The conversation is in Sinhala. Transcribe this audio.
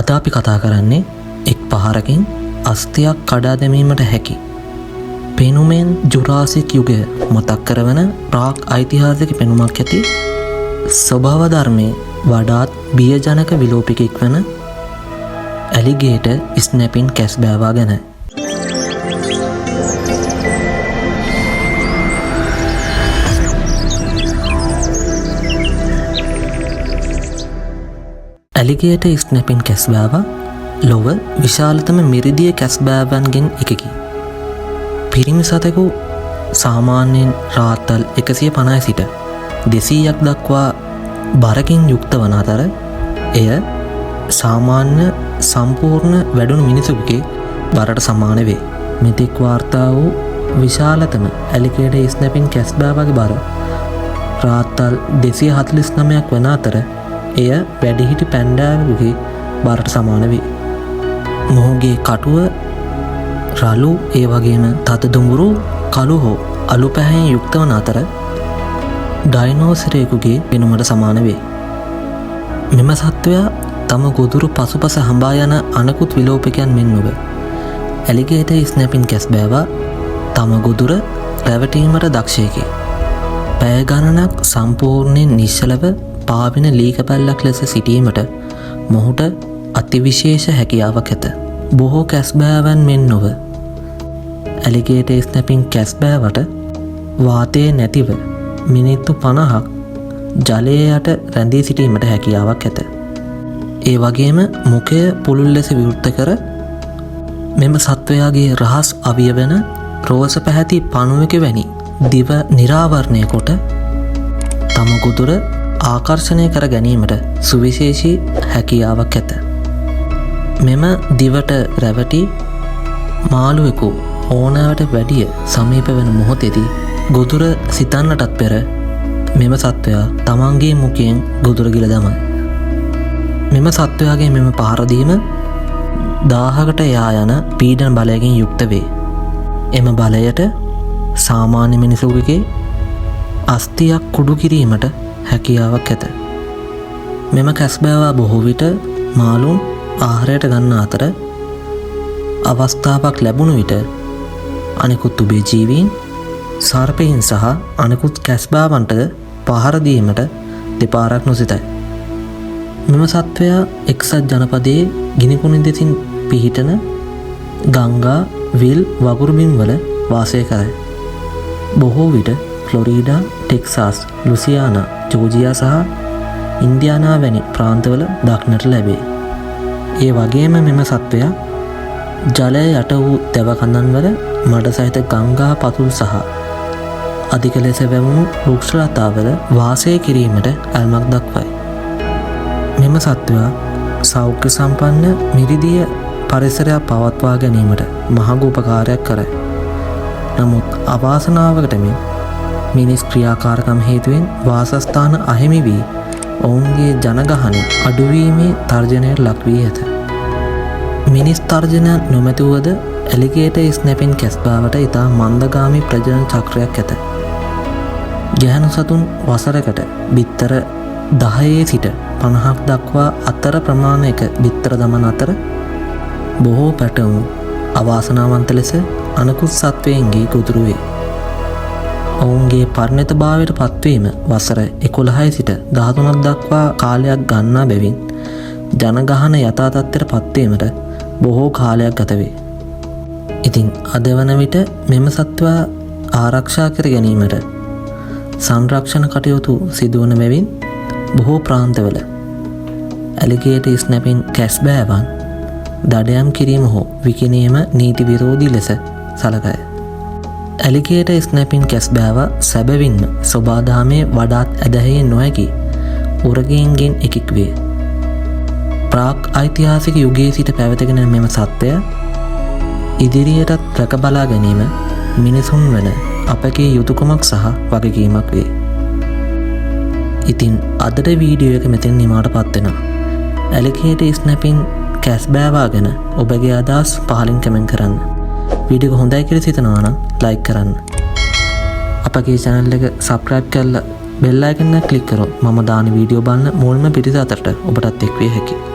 අද අපි කතා කරන්නේ එක් පහරකින් අස්තියක් කඩා දැමීමට හැකි පෙනුමෙන් ජුරාසික් යුගය මතක් කරවන ප්‍රාග් ඓතිහාසික පෙනුමක් ඇති ස්වභාව ධර්මයේ වඩාත් බියජනක විලෝපිකෙක් වන ඇලිගේටර් ස්නැපින් කැස්බෑවා ගැන. ඇලිගේටර් ස්නැපින් කැස්බෑවා ලොව විශාලතම මිරිදිය කැස්බෑවන්ගෙන් එකකි. පිරිමි සතෙකු සාමාන්‍යයෙන් රාත්තල් 150 සිට 200ක් දක්වා බරකින් යුක්ත වන අතර එය සාමාන්‍ය සම්පූර්ණ වැඩුණු මිනිසෙකුගේ බරට සමාන වේ. මෙතෙක් වාර්තා වූ විශාලතම ඇලිගේටර් ස්නැපින් කැස්බෑවාගේ බර රාත්තල් 249ක් වන අතර එය වැඩිහිටි පැන්ඩාවෙකුගේ බරට සමාන වේ. මොහුගේ කටුව රළු ඒ වගේම තද දුඹුරු කළු හෝ අලු පැහැයෙන් යුක්ත වන අතර ඩයිනෝසරයෙකුගේ පෙනුමට සමාන වේ. මෙම සත්වයා තම ගොදුරු පසුපස හඹා යන අනෙකුත් විලෝපිකයන් මෙන් නොව ඇලිගේටර් ස්නැපින් කැස්බෑවා තම ගොදුර රැවටීමට දක්ෂයෙකි. පැය ගණනක් සම්පූර්ණයෙන් නිශ්චලව පාවෙන ලී කැපැල්ලක් ලෙස සිටීමට මොහුට අතිවිශේෂ හැකියාවක් ඇත. බොහෝ කැස්බෑවන් මෙන් නොව ඇලිගේටර් ස්නැපින් කැස්බෑවට වාතය නැතිව මිනිත්තු 50ක් ජලය යට රැඳී සිටීමට හැකියාවක් ඇත. ඒ වගේම මුඛය පුළුල් ලෙස විවෘත කර මෙම සත්වයාගේ රහස් අවිය වෙන රෝස පැහැති පණුවක වැනි දිව නිරාවරණය කොට තම ගොදුර ආකර්ෂණය කර ගැනීමට සුවිශේෂී හැකියාවක් ඇත. මෙම දිවට රැවටි මාළුවෙකු ඕනෑවට වැඩිය සමීප වෙන මොහොතේදී ගොදුර සිතන්නටත් පෙර මෙම සත්වයා තමන්ගේ මුඛයෙන් ගොදුර ගිල දමයි. මෙම සත්වයාගේ මෙම පහරදීම 1000කට යා යන පීඩන බලයකින් යුක්ත වේ. එම බලයට සාමාන්‍ය මිනිසෙකුගේ අස්තියක් කුඩු කිරීමට හැකියාවක් ඇත. මෙම කැස්බෑවා බොහෝ විට මාළුන් ආහාරයට ගන්න අතර අවස්ථාවක් ලැබුණු විට අනෙකුත් උභය ජීවීන් සර්පයින් සහ අනෙකුත් කැස්බෑවන්ට පහර දීමට දෙපාරක් නොසිතයි. මෙම සත්වයා එක්සත් ජනපදයේ ගිනිකුණු දෙසින් පිහිටන ගංගා විල් වගුරුබිම් වල වාසය කරයි. බොහෝ විට ෆ්ලොරිඩා, ටෙක්සාස්, ලුසියානා, ජෝර්ජියා සහ ඉන්දියානා වැනි ප්‍රාන්තවල දක්නට ලැබේ. ඒ වගේම මෙම සත්වයා ජලය යට වූ දැව කඳන්වල මඩ සහිත ගංගා පතුල් සහ අධික ලෙස වැවුණු වෘක්ෂ ලතාවල වාසය කිරීමට ඇල්මක් දක්වයි. මෙම සත්වයා සෞඛ්‍ය සම්පන්න මිරිදිය පරිසරයක් පවත්වා ගැනීමට මහඟ උපකාරයක් කරයි. නමුත් අවාසනාවකට මෙන් මිනිස් ක්‍රියාකාරකම් හේතුවෙන් වාසස්ථාන අහිමි වී ඔවුන්ගේ ජනගහනය අඩුවීමේ තර්ජනයට ලක් වී ඇත. මිනිස් තර්ජන නොමැතිවද ඇලිගේටර් ස්නැපින් කැස්බෑවට ඉතා මන්දගාමී ප්‍රජනන චක්‍රයක් ඇත. ගැහැණු සතුන් වසරකට බිත්තර 10 සිට 50ක් දක්වා අතර ප්‍රමාණයක බිත්තර දමන අතර බොහෝ පැටවුන් අවාසනාවන්ත ලෙස අනෙකුත් සත්වයන්ගේ ගොදුරු වේ. ඔවුන්ගේ පරිණතභාවයට පත්වීම වසර 11 සිට 13ක් දක්වා කාලයක් ගන්නා බැවින් ජනගහන යථා තත්ත්වයට පත්වීමට බොහෝ කාලයක් ගත වේ. ඉතින් අද වන විට මෙම සත්වයා ආරක්ෂා කර ගැනීමට සංරක්ෂණ කටයුතු සිදුවන බැවින් බොහෝ ප්‍රාන්තවල ඇලිගේටර් ස්නැපින් කැස්බෑවන් දඩයම් කිරීම හෝ විකිණීම නීති විරෝධී ලෙස සලකයි. ඇලිගේටර් ස්නැපින් කැස්බෑවා සැබවින්ම සොබාදහමේ වඩාත් ඇදහිය නොහැකි උරගයන්ගෙන් එකෙක් වේ. ප්‍රාග් ඓතිහාසික යුගයේ සිට පැවතගෙන මෙම සත්වය ඉදිරියටත් රැකබලා ගැනීම මිනිසුන් වන අපගේ යුතුයකමක් සහ වගකීමක් වේ. ඉතින් අදට වීඩියෝ එක මෙතන නිමාට පත් වෙනවා. ඇලිගේටර් ස්නැපින් කැස්බෑවා ගැන ඔබගේ අදහස් පහලින් කමෙන්ට් කරන්න. වීඩියෝ එක හොඳයි කියලා හිතනවා නම් ලයික් කරන්න. අපගේ channel එක subscribe කරලා bell icon එක click කරොත් මම දාන වීඩියෝ බලන මුල්ම පිටත අතරට ඔබටත් එක් විය හැකියි.